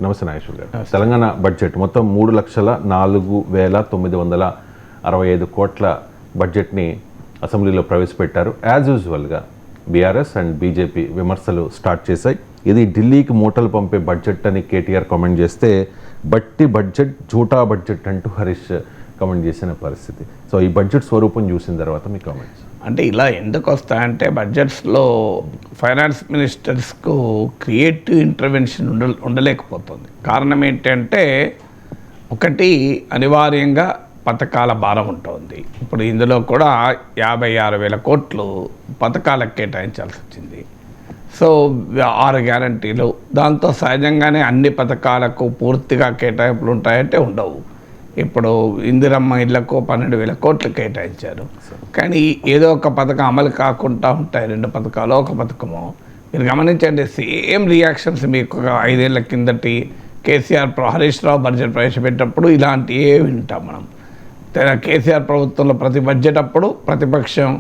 నమస్తే నాగేశ్వర్ గారు. తెలంగాణ బడ్జెట్ మొత్తం 3,04,965 కోట్ల బడ్జెట్ని అసెంబ్లీలో ప్రవేశపెట్టారు. యాజ్ యూజువల్గా బీఆర్ఎస్ అండ్ బీజేపీ విమర్శలు స్టార్ట్ చేశాయి. ఇది ఢిల్లీకి మూటలు పంపే బడ్జెట్ అని కేటీఆర్ కామెంట్ చేస్తే బట్టి బడ్జెట్ జూటా బడ్జెట్ అంటూ హరీష్ కామెంట్ చేసిన పరిస్థితి. సో ఈ బడ్జెట్ స్వరూపం చూసిన తర్వాత మీ కామెంట్స్ అంటే ఇలా ఎందుకు వస్తాయంటే బడ్జెట్స్లో ఫైనాన్స్ మినిస్టర్స్కు క్రియేటివ్ ఇంటర్వెన్షన్ ఉండలేకపోతుంది. కారణం ఏంటంటే ఒకటి అనివార్యంగా పథకాల భారం ఉంటుంది. ఇప్పుడు ఇందులో కూడా 56,000 కోట్లు పథకాలకు కేటాయించాల్సి వచ్చింది. సో 6 గ్యారంటీలు, దాంతో సహజంగానే అన్ని పథకాలకు పూర్తిగా కేటాయింపులు ఉంటాయంటే ఉండవు. ఇప్పుడు ఇందిరమ్మ ఇళ్లకు 12,000 కోట్లు కేటాయించారు, కానీ ఏదో ఒక పథకం అమలు కాకుండా ఉంటాయి. 2 పథకాలు, ఒక పథకము. మీరు గమనించండి, సేమ్ రియాక్షన్స్ మీకు 5 ఏళ్ల కిందటి కేసీఆర్ హరీష్ రావు బడ్జెట్ ప్రవేశపెట్టినప్పుడు ఇలాంటి వింటాం మనం. కేసీఆర్ ప్రభుత్వంలో ప్రతి బడ్జెట్ అప్పుడు ప్రతిపక్షం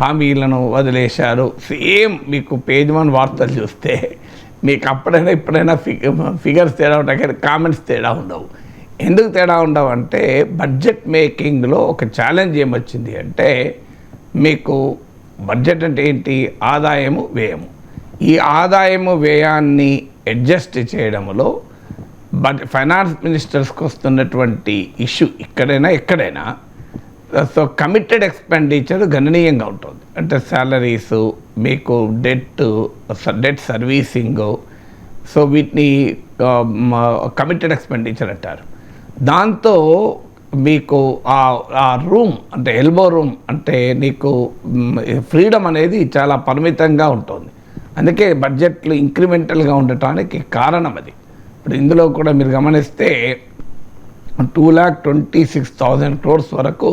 హామీలను వదిలేశారు. సేమ్ మీకు పేజ్ 1 వార్తలు చూస్తే మీకు అప్పుడైనా ఇప్పుడైనా ఫిగర్స్ తేడా ఉంటాయి, కానీ కామెంట్స్ తేడా ఉండవు. ఎందుకు తేడా ఉండవు అంటే బడ్జెట్ మేకింగ్లో ఒక ఛాలెంజ్ ఏమొచ్చింది అంటే, మీకు బడ్జెట్ అంటే ఏంటి? ఆదాయము వ్యయము. ఈ ఆదాయము వ్యయాన్ని అడ్జస్ట్ చేయడంలో ఫైనాన్స్ మినిస్టర్స్కి వస్తున్నటువంటి ఇష్యూ ఎక్కడైనా సో కమిటెడ్ ఎక్స్పెండిచర్ గణనీయంగా ఉంటుంది. అంటే శాలరీసు, మీకు డెట్ సర్వీసింగు, సో వీటిని కమిటెడ్ ఎక్స్పెండిచర్ అంటారు. దాంతో మీకు ఆ రూమ్ అంటే ఎల్బో రూమ్ అంటే నీకు ఫ్రీడమ్ అనేది చాలా పరిమితంగా ఉంటుంది. అందుకే బడ్జెట్లు ఇంక్రిమెంటల్గా ఉండటానికి కారణం అది. ఇప్పుడు ఇందులో కూడా మీరు గమనిస్తే 2,26,000 crores వరకు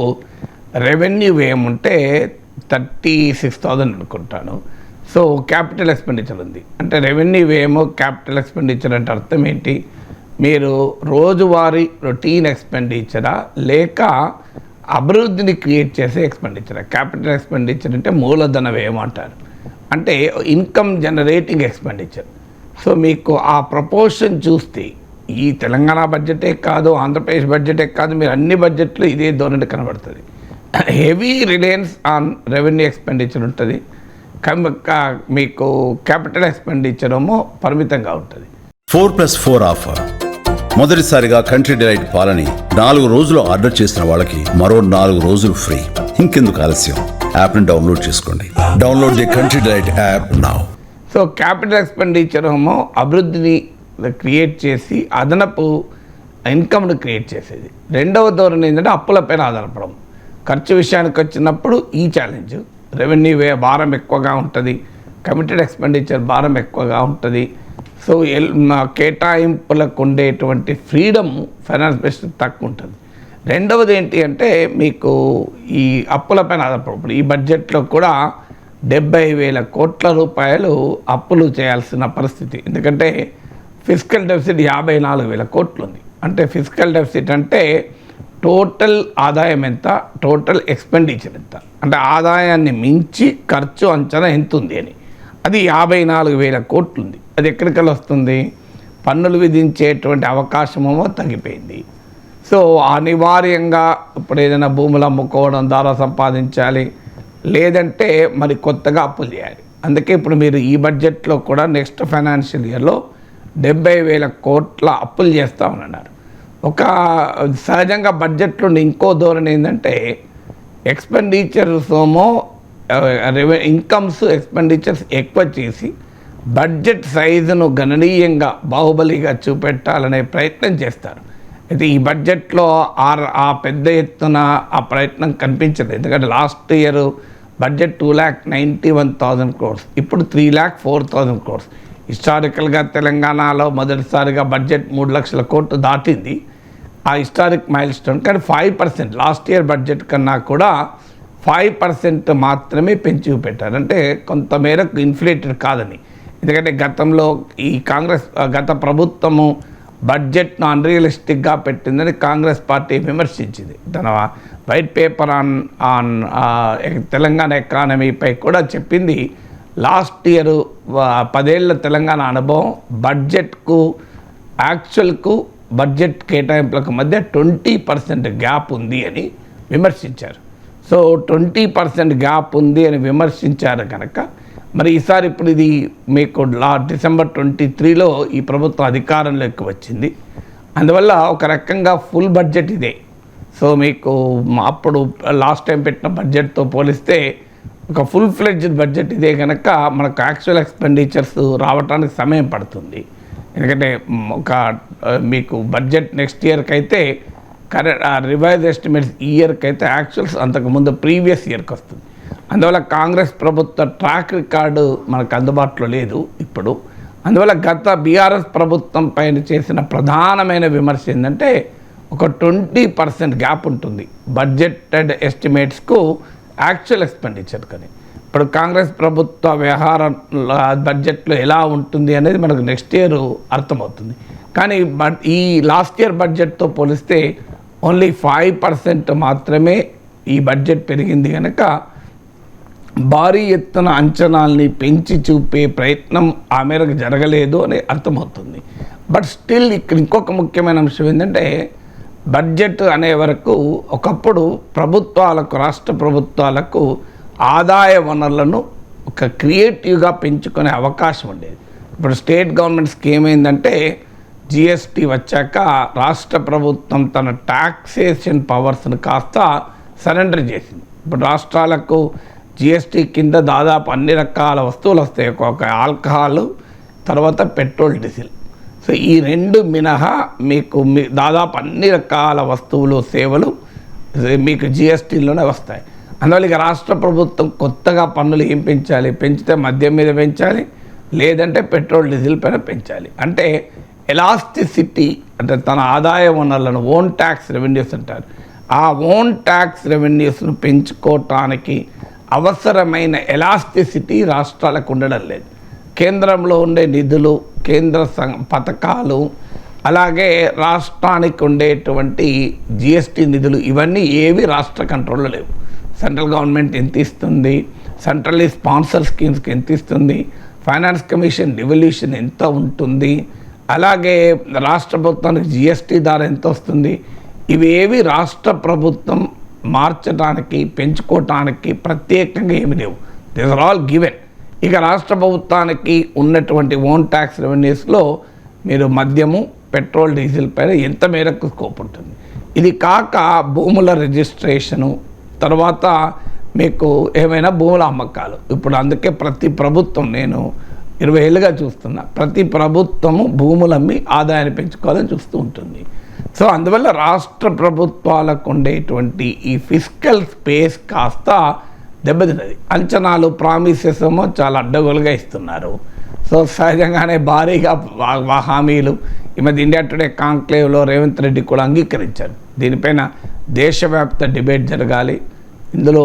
రెవెన్యూ వ్యయం ఉంటే 36,000 అనుకుంటాను. సో క్యాపిటల్ ఎక్స్పెండిచర్ ఉంది. అంటే రెవెన్యూ వ్యయము క్యాపిటల్ ఎక్స్పెండిచర్ అంటే అర్థం ఏంటి? మీరు రోజువారీ రొటీన్ ఎక్స్పెండిచరా లేక అభివృద్ధిని క్రియేట్ చేసే ఎక్స్పెండిచరా? క్యాపిటల్ ఎక్స్పెండిచర్ అంటే మూలధన వ్యయం అంటారు, అంటే ఇన్కమ్ జనరేటింగ్ ఎక్స్పెండిచర్. సో మీకు ఆ ప్రపోర్షన్ చూస్తే ఈ తెలంగాణ బడ్జెటే కాదు, ఆంధ్రప్రదేశ్ బడ్జెటే కాదు, మీరు అన్ని బడ్జెట్లు ఇదే ధోరణి కనబడుతుంది. Heavy Reliance on revenue expenditure ఉంటుంది, మీకు క్యాపిటల్ ఎక్స్పెండిచర్ ఏమో పరిమితంగా ఉంటుంది. 4+4 ఆఫర్. మొదటిసారిగా కంట్రీ డిలైట్ పాలని 4 రోజులు ఆర్డర్ చేసిన వాళ్ళకి మరో 4 రోజులు ఫ్రీ. ఇంకెందుకు ఆలస్యం, యాప్ని డౌన్లోడ్ చేసుకోండి. Download the country delight app now. So capital expenditure ఏమో అభివృద్ధిని క్రియేట్ చేసి అదనపు ఇన్కమ్ను క్రియేట్ చేసేది. రెండవ ధోరణి ఏంటంటే అప్పులపైన ఆధారపడడం. ఖర్చు విషయానికి వచ్చినప్పుడు ఈ ఛాలెంజ్, రెవెన్యూ భారం ఎక్కువగా ఉంటుంది, కమిటెడ్ ఎక్స్పెండిచర్ భారం ఎక్కువగా ఉంటుంది. సో కేటాయింపులకు ఉండేటువంటి ఫ్రీడమ్ ఫైనాన్స్ మినిస్టర్ తక్కువ ఉంటుంది. రెండవది ఏంటి అంటే మీకు ఈ అప్పులపైన ఆధారపడప్పుడు ఈ బడ్జెట్లో కూడా 70,000 కోట్ల రూపాయలు అప్పులు చేయాల్సిన పరిస్థితి. ఎందుకంటే ఫిజికల్ డెఫిసిట్ 54,000 కోట్లు ఉంది. అంటే ఫిజికల్ డెఫిసిట్ అంటే టోటల్ ఆదాయం ఎంత, టోటల్ ఎక్స్పెండిచర్ ఎంత, అంటే ఆదాయాన్ని మించి ఖర్చు అంచనా ఎంత ఉంది అని. అది 54,000 కోట్లు ఉంది. అది ఎక్కడికల్లా వస్తుంది? పన్నులు విధించేటువంటి అవకాశమేమో తగ్గిపోయింది. సో అనివార్యంగా ఇప్పుడు ఏదైనా భూములు అమ్ముకోవడం ద్వారా సంపాదించాలి, లేదంటే మరి కొత్తగా అప్పులు చేయాలి. అందుకే ఇప్పుడు మీరు ఈ బడ్జెట్లో కూడా నెక్స్ట్ ఫైనాన్షియల్ ఇయర్లో 70,000 కోట్ల అప్పులు చేస్తామన్నారు. ఒక సహజంగా బడ్జెట్లో ఇంకో ధోరణి ఏంటంటే ఎక్స్పెండిచర్స్ ఏమో ఇన్కమ్స్ ఎక్స్పెండిచర్స్ ఎక్కువ చేసి బడ్జెట్ సైజును గణనీయంగా బాహుబలిగా చూపెట్టాలనే ప్రయత్నం చేస్తారు. అయితే ఈ బడ్జెట్లో ఆ పెద్ద ఎత్తున ఆ ప్రయత్నం కనిపించదు. ఎందుకంటే లాస్ట్ ఇయర్ బడ్జెట్ 2,91,000 crores, ఇప్పుడు 3,04,000 crores. హిస్టారికల్గా తెలంగాణలో మొదటిసారిగా బడ్జెట్ 3 లక్షల కోట్లు దాటింది, ఆ హిస్టారిక్ మైల్ స్టోన్. కానీ 5% లాస్ట్ ఇయర్ బడ్జెట్ కన్నా కూడా 5% మాత్రమే పెంచి పెట్టారు. అంటే కొంతమేరకు ఇన్ఫ్లేటెడ్ కాదని. ఎందుకంటే గతంలో ఈ గత ప్రభుత్వము బడ్జెట్ను అన్రియలిస్టిక్గా పెట్టిందని కాంగ్రెస్ పార్టీ విమర్శించింది. తన వైట్ పేపర్ ఆన్ తెలంగాణ ఎకానమీపై కూడా చెప్పింది. లాస్ట్ ఇయర్ 10 ఏళ్ల తెలంగాణ అనుభవం బడ్జెట్కు యాక్చువల్కు బడ్జెట్ కేటాయింపులకు మధ్య 20% గ్యాప్ ఉంది అని విమర్శించారు. సో 20% గ్యాప్ ఉంది అని విమర్శించారు కనుక మరి ఈసారి ఇప్పుడు ఇది మీకు డిసెంబర్ 23లో ఈ ప్రభుత్వం అధికారంలోకి వచ్చింది. అందువల్ల ఒక రకంగా ఫుల్ బడ్జెట్ ఇదే. సో మీకు అప్పుడు లాస్ట్ టైం పెట్టిన బడ్జెట్తో పోలిస్తే ఒక ఫుల్ ఫ్లెడ్జ్డ్ బడ్జెట్ ఇదే కనుక మనకు యాక్చువల్ ఎక్స్పెండిచర్స్ రావడానికి సమయం పడుతుంది. ఎందుకంటే ఒక మీకు బడ్జెట్ నెక్స్ట్ ఇయర్కి అయితే రివైజ్ ఎస్టిమేట్స్ ఈ ఇయర్కి అయితే యాక్చువల్స్ అంతకుముందు ప్రీవియస్ ఇయర్కి వస్తుంది. అందువల్ల కాంగ్రెస్ ప్రభుత్వ ట్రాక్ రికార్డు మనకు అందుబాటులో లేదు ఇప్పుడు. అందువల్ల గత బీఆర్ఎస్ ప్రభుత్వం పైన చేసిన ప్రధానమైన విమర్శ ఏంటంటే ఒక 20% గ్యాప్ ఉంటుంది బడ్జెటెడ్ ఎస్టిమేట్స్కు యాక్చువల్ ఎక్స్పెండిచర్. కానీ ఇప్పుడు కాంగ్రెస్ ప్రభుత్వ వ్యవహారం బడ్జెట్లో ఎలా ఉంటుంది అనేది మనకు నెక్స్ట్ ఇయర్ అర్థమవుతుంది. కానీ ఈ లాస్ట్ ఇయర్ బడ్జెట్తో పోలిస్తే ఓన్లీ 5% మాత్రమే ఈ బడ్జెట్ పెరిగింది కనుక భారీ ఎత్తున అంచనాల్ని పెంచి చూపే ప్రయత్నం ఆ మేరకు జరగలేదు అని అర్థమవుతుంది. బట్ స్టిల్ ఇక్కడ ఇంకొక ముఖ్యమైన అంశం ఏంటంటే బడ్జెట్ అనే వరకు ఒకప్పుడు ప్రభుత్వాలకు, రాష్ట్ర ప్రభుత్వాలకు ఆదాయ వనరులను ఒక క్రియేటివ్గా పెంచుకునే అవకాశం ఉండేది. ఇప్పుడు స్టేట్ గవర్నమెంట్స్కి ఏమైందంటే జిఎస్టీ వచ్చాక రాష్ట్ర ప్రభుత్వం తన టాక్సేషన్ పవర్స్ను కాస్త సరెండర్ చేసింది. ఇప్పుడు రాష్ట్రాలకు జిఎస్టీ కింద దాదాపు అన్ని రకాల వస్తువులు వస్తాయి. ఒక ఆల్కహాల్, తర్వాత పెట్రోల్, డీజిల్. సో ఈ 2 మినహా మీకు దాదాపు అన్ని రకాల వస్తువులు, సేవలు మీకు జిఎస్టీలోనే వస్తాయి. అందువల్ల ఇక రాష్ట్ర ప్రభుత్వం కొత్తగా పన్నులు ఏం పెంచాలి? పెంచితే మద్యం మీద పెంచాలి, లేదంటే పెట్రోల్, డీజిల్ పైన పెంచాలి. అంటే ఎలాస్టిసిటీ అంటే తన ఆదాయ వనరులను ఓన్ ట్యాక్స్ రెవెన్యూస్ అంటారు. ఆ ఓన్ ట్యాక్స్ రెవెన్యూస్ను పెంచుకోవటానికి అవసరమైన ఎలాస్టిసిటీ రాష్ట్రాలకు ఉండడం లేదు. కేంద్రంలో ఉండే నిధులు, కేంద్ర పథకాలు, అలాగే రాష్ట్రానికి ఉండేటువంటి జిఎస్టీ నిధులు ఇవన్నీ ఏవి రాష్ట్ర కంట్రోల్లో లేవు. సెంట్రల్ గవర్నమెంట్ ఎంత ఇస్తుంది, సెంట్రల్లీ స్పాన్సర్ స్కీమ్స్కి ఎంత ఇస్తుంది, ఫైనాన్స్ కమిషన్ డివల్యూషన్ ఎంత ఉంటుంది, అలాగే రాష్ట్ర ప్రభుత్వానికి జిఎస్టీ ద్వారా ఎంత వస్తుంది, ఇవేవి రాష్ట్ర ప్రభుత్వం మార్చడానికి, పెంచుకోవటానికి ప్రత్యేకంగా ఏమి లేవు. This are all given. ఇక రాష్ట్ర ప్రభుత్వానికి ఉన్నటువంటి ఓన్ ట్యాక్స్ రెవెన్యూస్లో మీరు మద్యము, పెట్రోల్, డీజిల్ పైన ఎంత మేరకు స్కోప్ ఉంటుంది. ఇది కాక భూముల రిజిస్ట్రేషను, తర్వాత మీకు ఏమైనా భూముల అమ్మకాలు. ఇప్పుడు అందుకే ప్రతి ప్రభుత్వం, నేను 20 ఏళ్ళుగా చూస్తున్నా, ప్రతి ప్రభుత్వము భూములమ్మి ఆదాయాన్ని పెంచుకోవాలని చూస్తూ ఉంటుంది. సో అందువల్ల రాష్ట్ర ప్రభుత్వాలకు ఉండేటువంటి ఈ ఫిస్కల్ స్పేస్ కాస్త దెబ్బతిన్నది. అంచనాలు, ప్రామిసెస్ ఏమో చాలా అడ్డగోలుగా ఇస్తున్నారు. సో సహజంగానే భారీగా హామీలు. ఈ మధ్య ఇండియా టుడే కాంక్లేవ్లో రేవంత్ రెడ్డి కూడా అంగీకరించారు. దీనిపైన దేశవ్యాప్త డిబేట్ జరగాలి. ఇందులో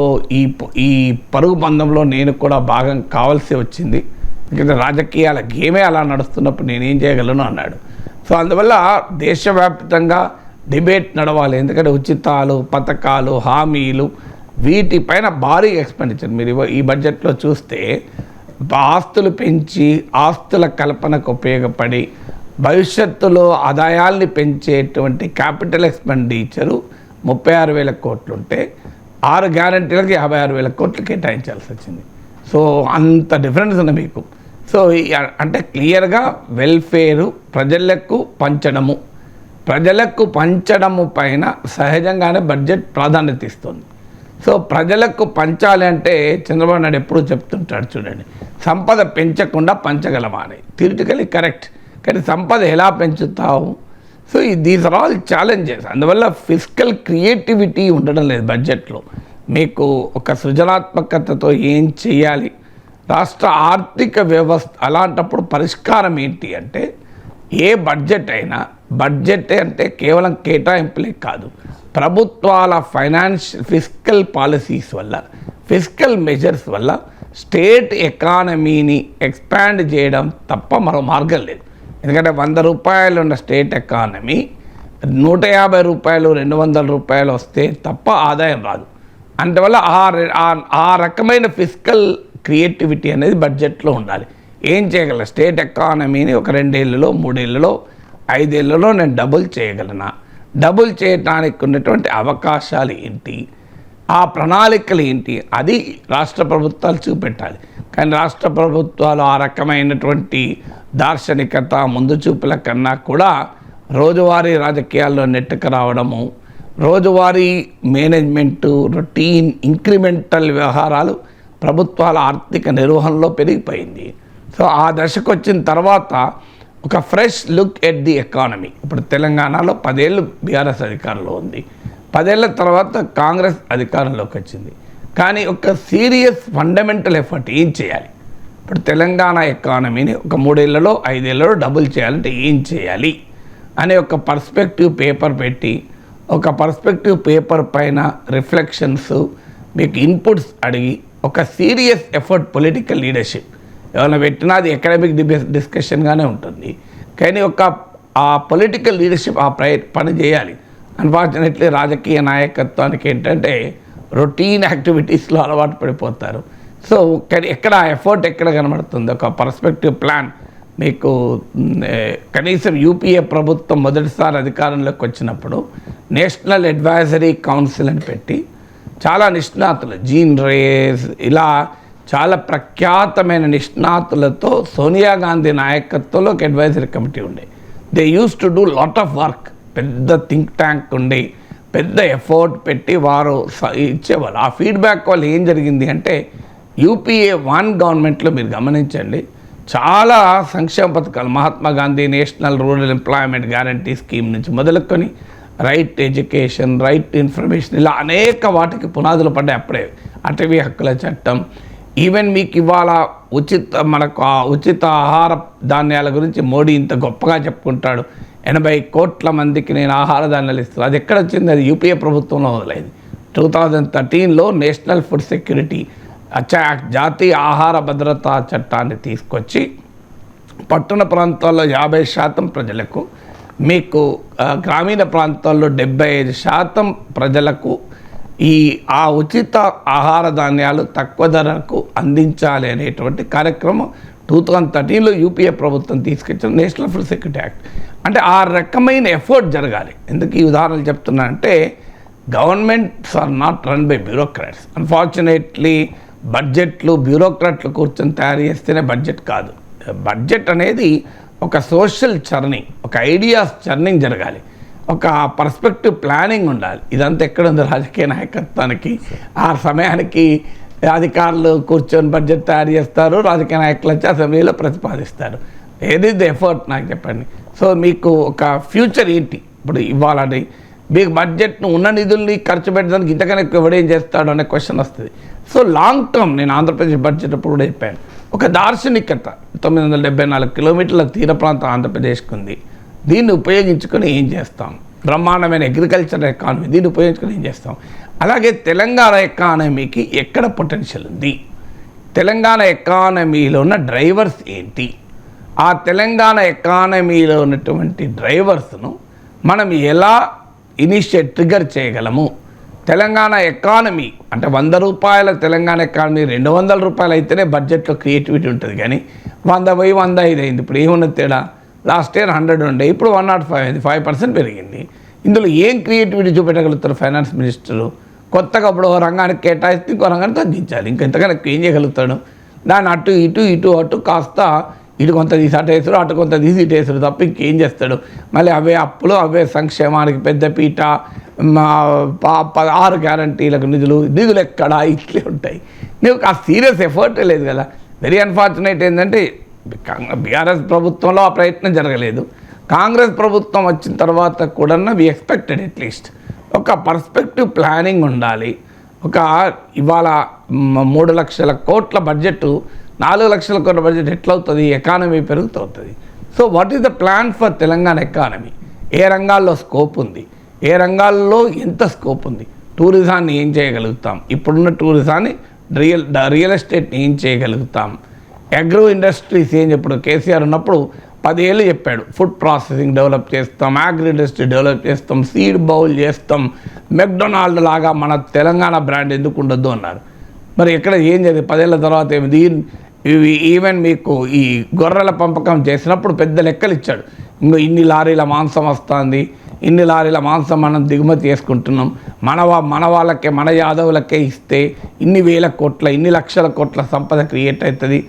ఈ పరుగు బంధంలో నేను కూడా భాగం కావాల్సి వచ్చింది. ఎందుకంటే రాజకీయాల గేమే అలా నడుస్తున్నప్పుడు నేనేం చేయగలను అన్నాడు. సో అందువల్ల దేశవ్యాప్తంగా డిబేట్ నడవాలి. ఎందుకంటే ఉచితాలు, పథకాలు, హామీలు వీటిపైన భారీ ఎక్స్పెండిచర్. మీరు ఈ బడ్జెట్లో చూస్తే ఆస్తులు పెంచి ఆస్తుల కల్పనకు ఉపయోగపడి భవిష్యత్తులో ఆదాయాల్ని పెంచేటువంటి క్యాపిటల్ ఎక్స్పెండిచరు 36,000 కోట్లు ఉంటే 6 గ్యారంటీలకు 56,000 కోట్లు కేటాయించాల్సి వచ్చింది. సో అంత డిఫరెన్స్ ఉంది మీకు. సో అంటే క్లియర్గా వెల్ఫేరు, ప్రజలకు పంచడము పైన సహజంగానే బడ్జెట్ ప్రాధాన్యత ఇస్తుంది. సో ప్రజలకు పంచాలి అంటే చంద్రబాబు నాయుడు ఎప్పుడూ చెప్తుంటాడు, చూడండి, సంపద పెంచకుండా పంచగలమా అని. థియరిటికలీ కరెక్ట్, కానీ సంపద ఎలా పెంచుతావు? So these are all challenges. అందువల్ల ఫిస్కల్ క్రియేటివిటీ ఉండడం లేదు బడ్జెట్లో. మీకు ఒక సృజనాత్మకతతో ఏం చేయాలి, రాష్ట్ర ఆర్థిక వ్యవస్థ, అలాంటప్పుడు పరిష్కారం ఏంటి అంటే ఏ బడ్జెట్ అయినా, బడ్జెట్ అంటే కేవలం కేటాయింపులే కాదు, ప్రభుత్వాల ఫిస్కల్ పాలసీస్ వల్ల, ఫిస్కల్ మెజర్స్ వల్ల స్టేట్ ఎకానమీని ఎక్స్పాండ్ చేయడం తప్ప మరో మార్గం లేదు. ఎందుకంటే 100 రూపాయలు ఉన్న స్టేట్ ఎకానమీ 150 రూపాయలు, 200 రూపాయలు వస్తే తప్ప ఆదాయం రాదు. అందువల్ల ఆ రకమైన ఫిస్కల్ క్రియేటివిటీ అనేది బడ్జెట్లో ఉండాలి. ఏం చేయగల స్టేట్ ఎకానమీని ఒక 2 ఏళ్ళలో 3 ఏళ్ళలో 5 ఏళ్లలో నేను డబుల్ చేయగలనా, డబుల్ చేయడానికి ఉన్నటువంటి అవకాశాలు ఏంటి, ఆ ప్రణాళికలు ఏంటి, అది రాష్ట్ర ప్రభుత్వాలు చూపెట్టాలి. కానీ రాష్ట్ర ప్రభుత్వాలు ఆ రకమైనటువంటి దార్శనికత ముందు చూపుల కన్నా కూడా రోజువారీ రాజకీయాల్లో నెట్టుకు రావడము, రోజువారీ మేనేజ్మెంటు, రొటీన్ ఇంక్రిమెంటల్ వ్యవహారాలు ప్రభుత్వాల ఆర్థిక నిర్వహణలో పెరిగిపోయింది. సో ఆ దశకు వచ్చిన తర్వాత ఒక fresh look at the economy. ఇప్పుడు తెలంగాణలో 10 ఏళ్ళు బీఆర్ఎస్ అధికారంలో ఉంది, 10 ఏళ్ల తర్వాత కాంగ్రెస్ అధికారంలోకి వచ్చింది. కానీ ఒక సీరియస్ ఫండమెంటల్ ఎఫర్ట్ ఏం చేయాలి, ఇప్పుడు తెలంగాణ ఎకానమీని ఒక 3 ఏళ్లలో 5 ఏళ్లలో డబుల్ చేయాలంటే ఏం చేయాలి అనే ఒక పర్స్పెక్టివ్ పేపర్ పెట్టి, ఒక పర్స్పెక్టివ్ పేపర్ పైన రిఫ్లెక్షన్స్, మీకు ఇన్పుట్స్ అడిగి ఒక సీరియస్ ఎఫర్ట్ పొలిటికల్ లీడర్షిప్ ఎవరైనా పెట్టినా అది అకాడమిక్ డిస్కషన్గానే ఉంటుంది. కానీ ఆ పొలిటికల్ లీడర్షిప్ ఆ పని చేయాలి. అన్ఫార్చునేట్లీ రాజకీయ నాయకత్వానికి ఏంటంటే రొటీన్ యాక్టివిటీస్లో అలవాటు పడిపోతారు. సో కానీ ఎక్కడ ఎఫర్ట్ ఎక్కడ కనబడుతుంది, ఒక పర్స్పెక్టివ్ ప్లాన్ మీకు కనీసం యూపీఏ ప్రభుత్వం మొదటిసారి అధికారంలోకి వచ్చినప్పుడు నేషనల్ అడ్వైజరీ కౌన్సిల్ అని పెట్టి చాలా నిష్ణాతులు, జీన్ రేస్, ఇలా చాలా ప్రఖ్యాతమైన నిష్ణాతులతో సోనియా గాంధీ నాయకత్వంలో ఒక అడ్వైజరీ కమిటీ ఉండే. They use to do lot of work. పెద్ద థింక్ ట్యాంక్ ఉండి పెద్ద ఎఫర్ట్ పెట్టి వారు ఇచ్చేవాళ్ళు. ఆ ఫీడ్బ్యాక్ వల్ల ఏం జరిగింది అంటే యూపీఏ 1 గవర్నమెంట్లో మీరు గమనించండి, చాలా సంక్షేమ పథకాలు, Mahatma Gandhi national rural employment guarantee scheme నుంచి మొదలుకొని రైట్ ఎడ్యుకేషన్, రైట్ ఇన్ఫర్మేషన్, ఇలా అనేక వాటికి పునాదులు పడ్డాయి. అప్పుడే అటవీ హక్కుల చట్టం, ఈవెన్ మీకు ఇవాళ మనకు ఉచిత ఆహార ధాన్యాల గురించి మోడీ ఇంత గొప్పగా చెప్పుకుంటాడు. 80 కోట్ల మందికి నేను ఆహార ధాన్యాలు ఇస్తాను. అది ఎక్కడ వచ్చింది? అది యూపీఏ ప్రభుత్వంలో మొదలైంది. 2013లో నేషనల్ ఫుడ్ సెక్యూరిటీ యాక్ట్, జాతీయ ఆహార భద్రతా చట్టాన్ని తీసుకొచ్చి పట్టణ ప్రాంతాల్లో 50% ప్రజలకు, మీకు గ్రామీణ ప్రాంతాల్లో 75% ప్రజలకు ఆ ఉచిత ఆహార ధాన్యాలు తక్కువ ధరకు అందించాలి అనేటువంటి కార్యక్రమం 2013లో యూపీఏ ప్రభుత్వం తీసుకొచ్చిన నేషనల్ ఫుడ్ సెక్యూరిటీ యాక్ట్. అంటే ఆ రకమైన ఎఫర్ట్ జరగాలి. ఎందుకు ఈ ఉదాహరణలు చెప్తున్నా అంటే governments are not run by bureaucrats. Unfortunately బడ్జెట్లు బ్యూరోక్రాట్లు కూర్చొని తయారు చేస్తేనే బడ్జెట్ కాదు. బడ్జెట్ అనేది ఒక సోషల్ చర్నింగ్, ఒక ఐడియాస్ చర్నింగ్ జరగాలి, ఒక పర్స్పెక్టివ్ ప్లానింగ్ ఉండాలి. ఇదంతా ఎక్కడుంది? రాజకీయ నాయకత్వానికి. ఆ సమయానికి అధికారులు కూర్చొని బడ్జెట్ తయారు చేస్తారు, రాజకీయ నాయకులు వచ్చి అసెంబ్లీలో ప్రతిపాదిస్తారు. ఏది ది ఎఫర్ట్ నాకు చెప్పండి. సో మీకు ఒక ఫ్యూచర్ ఏంటి? ఇప్పుడు ఇవ్వాలని మీకు బడ్జెట్ను ఉన్న నిధుల్ని ఖర్చు పెట్టడానికి ఇంతకన్నా ఎవడేం చేస్తాడు అనే క్వశ్చన్ వస్తుంది. సో లాంగ్ టర్మ్, నేను ఆంధ్రప్రదేశ్ బడ్జెట్ అప్పుడు కూడా చెప్పాను, ఒక దార్శనికత. 974 కిలోమీటర్ల తీర ప్రాంతం ఆంధ్రప్రదేశ్కి ఉంది. దీన్ని ఉపయోగించుకొని ఏం చేస్తాం? బ్రహ్మాండమైన అగ్రికల్చర్ ఎకానమీ, దీన్ని ఉపయోగించుకొని ఏం చేస్తాం? అలాగే తెలంగాణ ఎకానమీకి ఎక్కడ పొటెన్షియల్ ఉంది? తెలంగాణ ఎకానమీలో ఉన్న డ్రైవర్స్ ఏంటి? ఆ తెలంగాణ ఎకానమీలో ఉన్నటువంటి డ్రైవర్స్ను మనం ఎలా ట్రిగర్ చేయగలము? తెలంగాణ ఎకానమీ అంటే 100 రూపాయల తెలంగాణ ఎకానమీ 200 రూపాయలు అయితేనే బడ్జెట్లో క్రియేటివిటీ ఉంటుంది. కానీ 100 పోయి 105 అయింది. ఇప్పుడు ఏమున్నది తేడా? లాస్ట్ ఇయర్ 100 ఉండే, ఇప్పుడు 105 అయింది, 5% పెరిగింది. ఇందులో ఏం క్రియేటివిటీ చూపెట్టగలుగుతారు ఫైనాన్స్ మినిస్టరు? కొత్తగా ఇప్పుడు ఒక రంగానికి కేటాయిస్తే ఇంకో రంగాన్ని తగ్గించాలి. ఇంకెంతకన్నా ఏం చేయగలుగుతాడు? దాన్ని అటు కాస్త ఇటు కొంత తీసి అటు వేసాడు, అటు కొంత తీసి ఇటు వేసాడు తప్ప ఇంకేం చేస్తాడు? మళ్ళీ అవే అప్పులు, అవే సంక్షేమానికి పెద్దపీట, 6 గ్యారంటీలకు నిధులు ఎక్కడా ఇట్లే ఉంటాయి. నీకు ఆ సీరియస్ ఎఫర్ట్ లేదు కదా. వెరీ అన్ఫార్చునేట్ ఏంటంటే బీఆర్ఎస్ ప్రభుత్వంలో ఆ ప్రయత్నం జరగలేదు. కాంగ్రెస్ ప్రభుత్వం వచ్చిన తర్వాత కూడా వి ఎక్స్పెక్టెడ్ అట్లీస్ట్ ఒక పర్స్పెక్టివ్ ప్లానింగ్ ఉండాలి. ఇవాళ 3 లక్షల కోట్ల బడ్జెట్, 4 లక్షల కోట్ల బడ్జెట్ ఎట్లవుతుంది? ఎకానమీ పెరుగుతుంది. So what is the plan for Telangana economy? ఏ రంగాల్లో స్కోప్ ఉంది, ఏ రంగాల్లో ఎంత స్కోప్ ఉంది? టూరిజాన్ని ఏం చేయగలుగుతాం? ఇప్పుడున్న టూరిజాన్ని రియల్ ఎస్టేట్ని ఏం చేయగలుగుతాం? అగ్రో ఇండస్ట్రీస్ ఏం చెప్పాడు? కేసీఆర్ ఉన్నప్పుడు 10 ఏళ్ళు చెప్పాడు, ఫుడ్ ప్రాసెసింగ్ డెవలప్ చేస్తాం, అగ్రి ఇండస్ట్రీ డెవలప్ చేస్తాం, సీడ్ బౌల్ చేస్తాం, మెక్డొనాల్డ్ లాగా మన తెలంగాణ బ్రాండ్ ఎందుకు ఉండొద్దు అన్నారు. మరి ఎక్కడ ఏం జరిగింది? 10 ఏళ్ళ తర్వాత ఏమిది? ఈవెన్ మీకు ఈ గొర్రెల పెంపకం చేసినప్పుడు పెద్ద లెక్కలు ఇచ్చాడు. ఇంకో ఇన్ని లారీల మాంసం వస్తుంది, ఇన్ని లారీల మాంసం మనం దిగుమతి చేసుకుంటున్నాం, మన వాళ్ళకే, మన యాదవులకే ఇస్తే ఇన్ని వేల కోట్ల, ఇన్ని లక్షల కోట్ల సంపద క్రియేట్ అవుతుంది.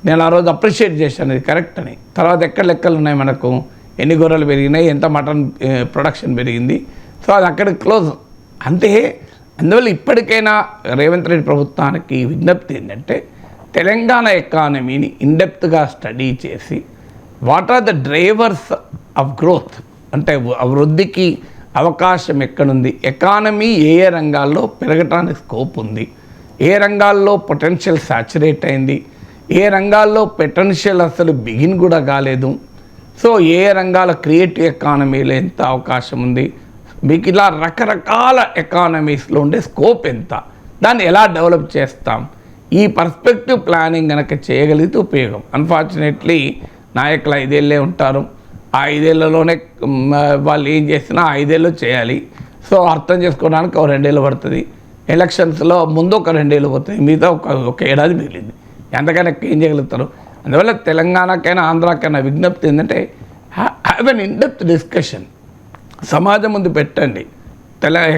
నేను ఆ రోజు అప్రిషియేట్ చేశాను, ఇది కరెక్ట్ అని. తర్వాత ఎక్కడ లెక్కలు ఉన్నాయి మనకు, ఎన్ని గొర్రెలు పెరిగినాయి, ఎంత మటన్ ప్రొడక్షన్ పెరిగింది. సో అది అక్కడ క్లోజ్. అంతే. అందువల్ల ఇప్పటికైనా రేవంత్ రెడ్డి ప్రభుత్వానికి విజ్ఞప్తి ఏంటంటే, తెలంగాణ ఎకానమీని ఇన్డెప్త్గా స్టడీ చేసి what are the drivers of growth, అంటే వృద్ధికి అవకాశం ఎక్కడుంది, ఎకానమీ ఏ ఏ రంగాల్లో పెరగటానికి స్కోప్ ఉంది, ఏ రంగాల్లో పొటెన్షియల్ సాచురేట్ అయింది, ఏ రంగాల్లో పొటెన్షియల్ అసలు బిగిన్ కూడా కాలేదు, సో ఏ రంగాల క్రియేటివ్ ఎకానమీలో ఎంత అవకాశం ఉంది, మీకు ఇలా రకరకాల ఎకానమీస్లో ఉండే స్కోప్ ఎంత, దాన్ని ఎలా డెవలప్ చేస్తాం, ఈ పర్స్పెక్టివ్ ప్లానింగ్ కనుక చేయగలిగితే ఉపయోగం. అన్ఫార్చునేట్లీ నాయకులు 5 ఏళ్ళే ఉంటారు, ఆ 5 ఏళ్లలోనే వాళ్ళు ఏం చేసినా 5 ఏళ్ళు చేయాలి. సో అర్థం చేసుకోవడానికి ఒక 2 ఏళ్ళు పడుతుంది. ఎలక్షన్స్లో ముందు ఒక 2 ఏళ్ళు పోతుంది, మిగతా ఒక ఏడాది మిగిలింది. ఎంతకైనా ఏం చేయగలుగుతారు. అందువల్ల తెలంగాణకైనా ఆంధ్రాకైనా విజ్ఞప్తి ఏంటంటే, హ్యావ్ ఎన్ ఇన్డెప్త్ డిస్కషన్, సమాజం ముందు పెట్టండి.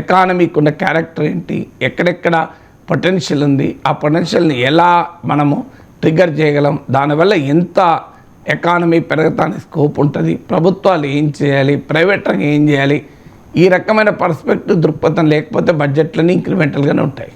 ఎకానమీకి ఉన్న క్యారెక్టర్ ఏంటి, ఎక్కడెక్కడ పొటెన్షియల్ ఉంది, ఆ పొటెన్షియల్ని ఎలా మనము ట్రిగ్గర్ చేయగలం, దానివల్ల ఎంత ఎకానమీ పెరగటానికి స్కోప్ ఉంటుంది, ప్రభుత్వాలు ఏం చేయాలి, ప్రైవేట్ రంగం ఏం చేయాలి, ఈ రకమైన పర్స్పెక్టివ్ దృక్పథం లేకపోతే బడ్జెట్లన్నీ ఇంక్రిమెంటల్గానే ఉంటాయి.